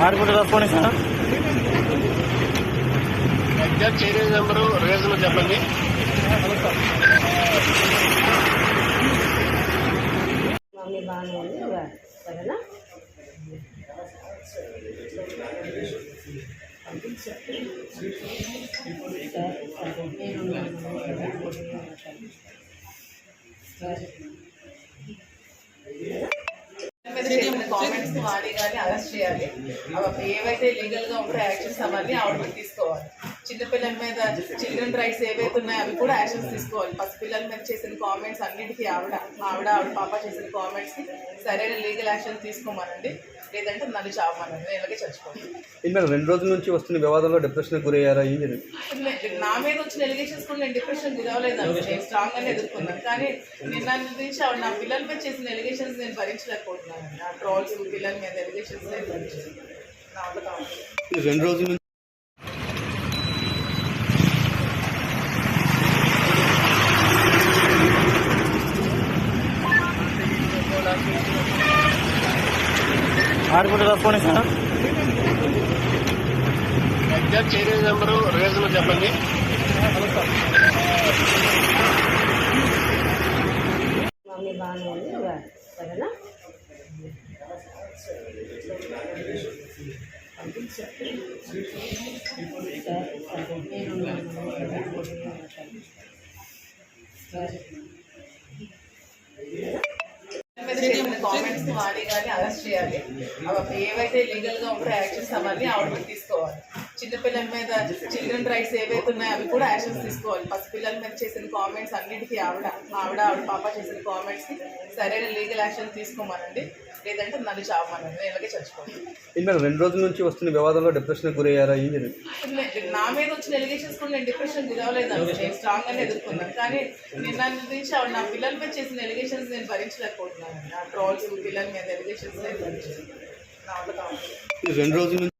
ఆడుకుంటారా phone sir exact serial number reason చెప్పండి. Mummy బాగానే ఉంది సరేనా. కామెంట్స్ వాడి కానీ అరెస్ట్ చేయాలి. ఏవైతే లీగల్ గా ఉంటాయో యాక్షన్స్ అవన్నీ ఆవిడ తీసుకోవాలి. చిన్నపిల్లల మీద చిల్డ్రన్ రైట్స్ ఏవైతే ఉన్నాయో అవి కూడా యాక్షన్స్ తీసుకోవాలి. పసిపిల్లల మీద చేసిన కామెంట్స్ అన్నిటికీ ఆవిడ పాప చేసిన కామెంట్స్ కి సరైన లీగల్ యాక్షన్ తీసుకోమనండి, లేదంటే నన్ను చావమనండి. నేను ఇలాగే చచ్చిపోతాను. మేడం 2 రోజుల నుంచి వస్తున్న వివాదంలో డిప్రెషన్ గురయ్యారా? ఏం జరిగింది? నా మీద వచ్చిన ఎలిగేషన్స్ కూడా నేను డిప్రెషన్ గురవలేదండి. నేను స్ట్రాంగ్ గానే ఎదుర్కొన్నాను. కానీ నిన్న నుంచి ఆవిడ నా పిల్లల మీద చేసిన ఎలిగేషన్స్ నేను భరించలేకపోతున్నాను. నా ట్రోల్స్ పిల్లల మీద ఎలిగేషన్స్ నేను భరించలేదు. నా వల్ల కావాలి. 2 రోజుల నుంచి ఆడుకుంటారా phone sir exact serial number reason చెప్పండి. మమ్మీ బాగానే ఉంది సరేనా. కామెంట్స్ వాడి కానీ అరెస్ట్ చేయాలి. ఏవైతే లీగల్ గా ఉంటాయో యాక్షన్స్ అవన్నీ ఆవిడ తీసుకోవాలి. చిన్నపిల్లల మీద చిల్డ్రన్ రైట్స్ ఏవైతే ఉన్నాయో అవి కూడా యాక్షన్స్ తీసుకోవాలి. పసిపిల్లల మీద చేసిన కామెంట్స్ అన్నిటికీ ఆవిడ పాప చేసిన కామెంట్స్ కి సరైన లీగల్ యాక్షన్ తీసుకోమనండి, లేదంటే నన్ను చావమనండి. నేను ఇలాగే చచ్చిపోతాను. మేడం 2 రోజుల నుంచి వస్తున్న వివాదంలో డిప్రెషన్ గురయ్యారా? ఏం జరిగింది? నా మీద వచ్చిన ఎలిగేషన్స్ కూడా నేను డిప్రెషన్ గురవలేదండి. నేను స్ట్రాంగ్ గానే ఎదుర్కొన్నాను. కానీ నిన్న నుంచి ఆవిడ నా పిల్లల మీద చేసిన ఎలిగేషన్స్ నేను భరించలేకపోతున్నాను. నా ట్రోల్స్ పిల్లల మీద ఎలిగేషన్స్ నేను భరించలేదు. నా వల్ల కావాలి. 2 రోజుల నుంచి